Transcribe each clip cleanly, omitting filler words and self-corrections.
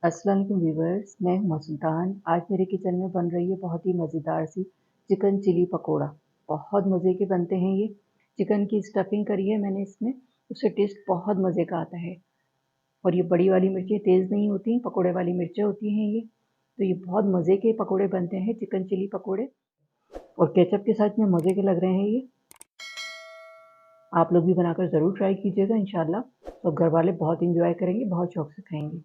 अस्सलाम वालेकुम व्यूवर्स, मैं हूं सुल्तान। आज मेरे किचन में बन रही है बहुत ही मज़ेदार सी चिकन चिली पकोड़ा। बहुत मज़े के बनते हैं ये। चिकन की स्टफिंग करी है मैंने इसमें, उससे टेस्ट बहुत मज़े का आता है। और ये बड़ी वाली मिर्चें तेज़ नहीं होती, पकोड़े वाली मिर्चें होती हैं ये। तो ये बहुत मज़े के पकोड़े बनते हैं, चिकन चिली पकोड़े। और केचप के साथ इतने मज़े के लग रहे हैं ये। आप लोग भी बनाकर ज़रूर ट्राई कीजिएगा इंशाल्लाह। तो घर वाले बहुत इंजॉय करेंगे, बहुत शौक से खाएंगे।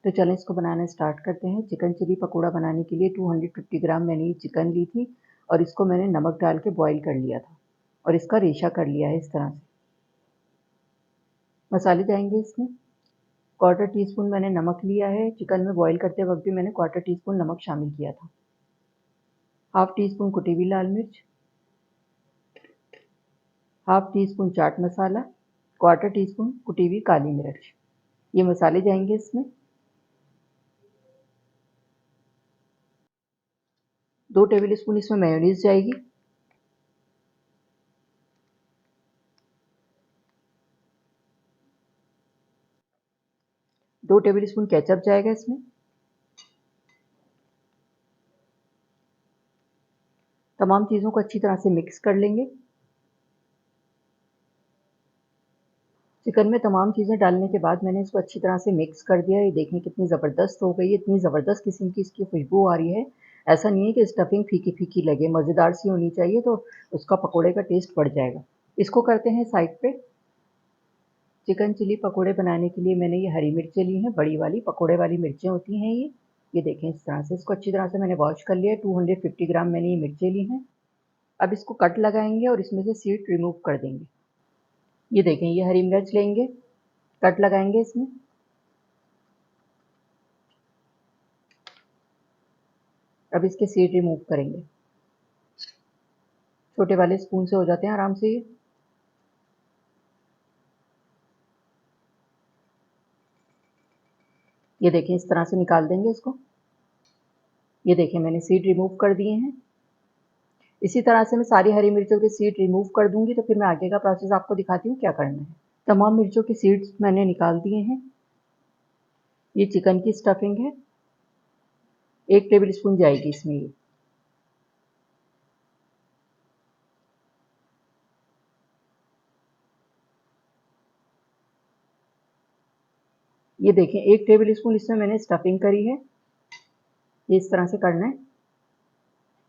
तो चलें इसको बनाना स्टार्ट करते हैं। चिकन चिली पकोड़ा बनाने के लिए 250 ग्राम मैंने ये चिकन ली थी और इसको मैंने नमक डाल के बॉईल कर लिया था और इसका रेशा कर लिया है इस तरह से। मसाले जाएंगे इसमें। 1/4 टीस्पून मैंने नमक लिया है। चिकन में बॉईल करते वक्त भी मैंने 1/4 टीस्पून नमक शामिल किया था। 1/2 टीस्पून कुटी हुई लाल मिर्च, 1/2 टीस्पून चाट मसाला, 1/4 टीस्पून कुटी हुई काली मिर्च। ये मसाले जाएंगे इसमें। 2 टेबल स्पून इसमें मेयोनीज जाएगी। 2 टेबल स्पून केचप जाएगा इसमें। तमाम चीज़ों को अच्छी तरह से मिक्स कर लेंगे। चिकन में तमाम चीज़ें डालने के बाद मैंने इसको अच्छी तरह से मिक्स कर दिया। ये देखें कितनी ज़बरदस्त हो गई है, इतनी ज़बरदस्त किस्म की इसकी खुशबू आ रही है। ऐसा नहीं है कि स्टफिंग फीकी-फीकी लगे, मज़ेदार सी होनी चाहिए तो उसका पकोड़े का टेस्ट बढ़ जाएगा। इसको करते हैं साइड पे। चिकन चिली पकोड़े बनाने के लिए मैंने ये हरी मिर्चें ली हैं, बड़ी वाली पकोड़े वाली मिर्चें होती हैं ये। ये देखें इस तरह से। इसको अच्छी तरह से मैंने वॉश कर लिया है। 250 ग्राम मैंने ये मिर्चें ली हैं। अब इसको कट लगाएंगे और इसमें से सीड रिमूव कर देंगे। ये देखें, ये हरी मिर्च लेंगे, कट लगाएंगे इसमें। अब इसके सीड रिमूव करेंगे। छोटे वाले स्पून से हो जाते हैं आराम से ये। ये देखें इस तरह से निकाल देंगे इसको। ये देखें मैंने सीड रिमूव कर दिए हैं। इसी तरह से मैं सारी हरी मिर्चों के सीड रिमूव कर दूंगी तो फिर मैं आगे का प्रोसेस आपको दिखाती हूँ क्या करना है। तमाम मिर्चों के सीड्स मैंने निकाल दिए हैं। ये चिकन की स्टफिंग है। 1 टेबल स्पून जाएगी इसमें ये। ये देखें 1 टेबल स्पून इसमें मैंने स्टफिंग करी है। ये इस तरह से करना है।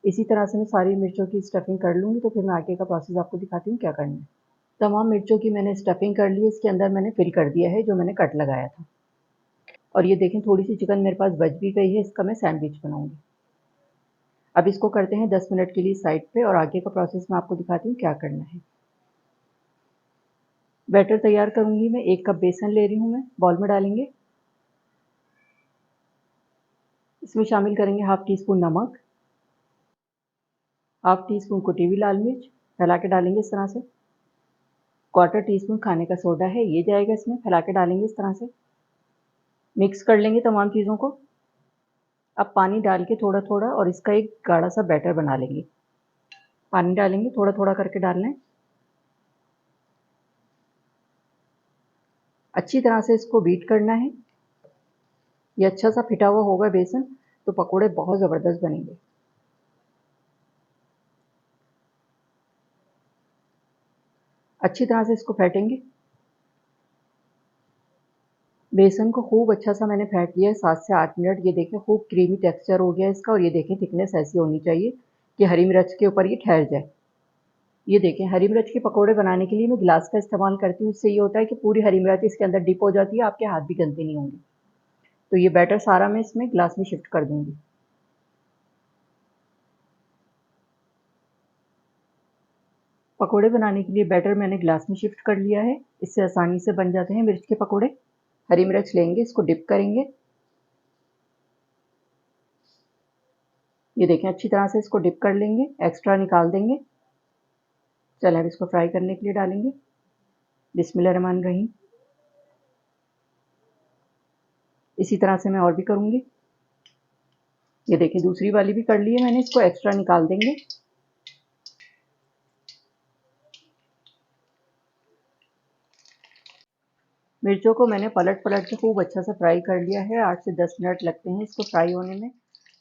इसी तरह से मैं सारी मिर्चों की स्टफिंग कर लूँगी तो फिर मैं आगे का प्रोसेस आपको दिखाती हूँ क्या करना है। तमाम मिर्चों की मैंने स्टफिंग कर ली है। इसके अंदर मैंने फिल कर दिया है जो मैंने कट लगाया था। और ये देखें थोड़ी सी चिकन मेरे पास बच भी गई है, इसका मैं सैंडविच बनाऊंगी। अब इसको करते हैं 10 मिनट के लिए साइड पे और आगे का प्रोसेस मैं आपको दिखाती हूँ क्या करना है। बैटर तैयार करूंगी मैं। 1 कप बेसन ले रही हूँ मैं, बॉल में डालेंगे। इसमें शामिल करेंगे 1/2 टीस्पून नमक, 1/2 टीस्पून कुटी हुई लाल मिर्च, फैला के डालेंगे इस तरह से। 1/4 टीस्पून खाने का सोडा है, ये जाएगा इसमें, फैला के डालेंगे इस तरह से। मिक्स कर लेंगे तमाम चीज़ों को। अब पानी डाल के थोड़ा थोड़ा और इसका एक गाढ़ा सा बैटर बना लेंगे। पानी डालेंगे, थोड़ा थोड़ा करके डालना है। अच्छी तरह से इसको बीट करना है। ये अच्छा सा फिटा हुआ होगा बेसन तो पकोड़े बहुत ज़बरदस्त बनेंगे। अच्छी तरह से इसको फेंटेंगे। बेसन को खूब अच्छा सा मैंने फेंट लिया है 7 से 8 मिनट। ये देखें खूब क्रीमी टेक्सचर हो गया इसका। और ये देखें थिकनेस ऐसी होनी चाहिए कि हरी मिर्च के ऊपर ये ठहर जाए। ये देखें हरी मिर्च के पकोड़े बनाने के लिए मैं गिलास का इस्तेमाल करती हूँ। इससे ये होता है कि पूरी हरी मिर्च इसके अंदर डिप हो जाती है, आपके हाथ भी गंदे नहीं होंगे। तो ये बैटर सारा मैं इसमें गिलास में शिफ्ट कर दूंगी। पकोड़े बनाने के लिए बैटर मैंने ग्लास में शिफ्ट कर लिया है। इससे आसानी से बन जाते हैं मिर्च के पकोड़े। हरी मिर्च लेंगे, इसको डिप करेंगे। ये देखें अच्छी तरह से इसको डिप कर लेंगे, एक्स्ट्रा निकाल देंगे। चलें अब इसको फ्राई करने के लिए डालेंगे। बिस्मिल्लाहिर्रहमानिर्रहीम। इसी तरह से मैं और भी करूँगी। ये देखिए दूसरी वाली भी कर ली है मैंने, इसको एक्स्ट्रा निकाल देंगे। मिर्चों को मैंने पलट के खूब अच्छा सा फ्राई कर लिया है। 8 से 10 मिनट लगते हैं इसको फ्राई होने में।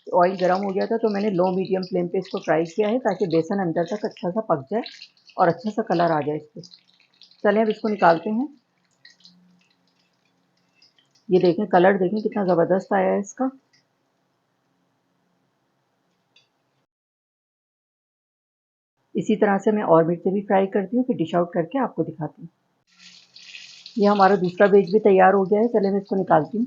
ऑयल गर्म हो गया था तो मैंने लो मीडियम फ्लेम पे इसको फ्राई किया है ताकि बेसन अंदर तक अच्छा सा पक जाए और अच्छा सा कलर आ जाए इस पे। चलें अब इसको निकालते हैं। ये देखें, कलर देखें कितना ज़बरदस्त आया है इसका। इसी तरह से मैं और मिर्चें भी फ्राई करती हूँ, फिर डिश आउट करके आपको दिखाती हूँ। ये हमारा दूसरा बैच भी तैयार हो गया है। चलें मैं इसको निकालती हूँ।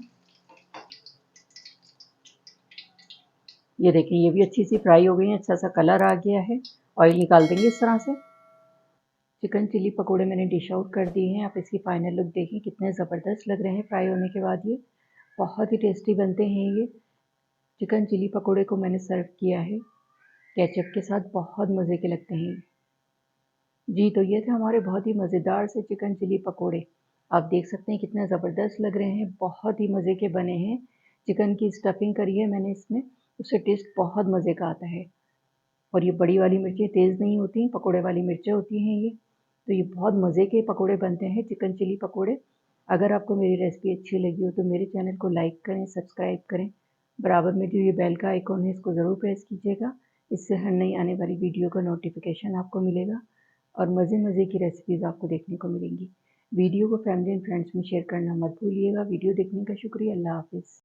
ये देखिए, ये भी अच्छी सी फ्राई हो गई है, अच्छा सा कलर आ गया है। ऑयल निकाल देंगे इस तरह से। चिकन चिली पकोड़े मैंने डिश आउट कर दिए हैं। आप इसकी फाइनल लुक देखिए, कितने ज़बरदस्त लग रहे हैं फ्राई होने के बाद। ये बहुत ही टेस्टी बनते हैं। ये चिकन चिली पकोड़े को मैंने सर्व किया है केचप के साथ, बहुत मज़े के लगते हैं। जी, तो ये थे हमारे बहुत ही मज़ेदार से चिकन चिली पकोड़े। आप देख सकते हैं कितने ज़बरदस्त लग रहे हैं, बहुत ही मज़े के बने हैं। चिकन की स्टफिंग करी है मैंने इसमें, उससे टेस्ट बहुत मज़े का आता है। और ये बड़ी वाली मिर्चें तेज़ नहीं होती, पकोड़े वाली मिर्चें होती हैं ये। तो ये बहुत मज़े के पकोड़े बनते हैं, चिकन चिली पकोड़े। अगर आपको मेरी रेसिपी अच्छी लगी हो तो मेरे चैनल को लाइक करें, सब्सक्राइब करें। बराबर में जो ये बेल का आइकॉन है इसको ज़रूर प्रेस कीजिएगा। इससे हर नई आने वाली वीडियो का नोटिफिकेशन आपको मिलेगा और मज़े-मज़े की रेसिपीज़ आपको देखने को मिलेंगी। वीडियो को फैमिली एंड फ्रेंड्स में शेयर करना मत भूलिएगा। वीडियो देखने का शुक्रिया। अल्लाह हाफ़िज़।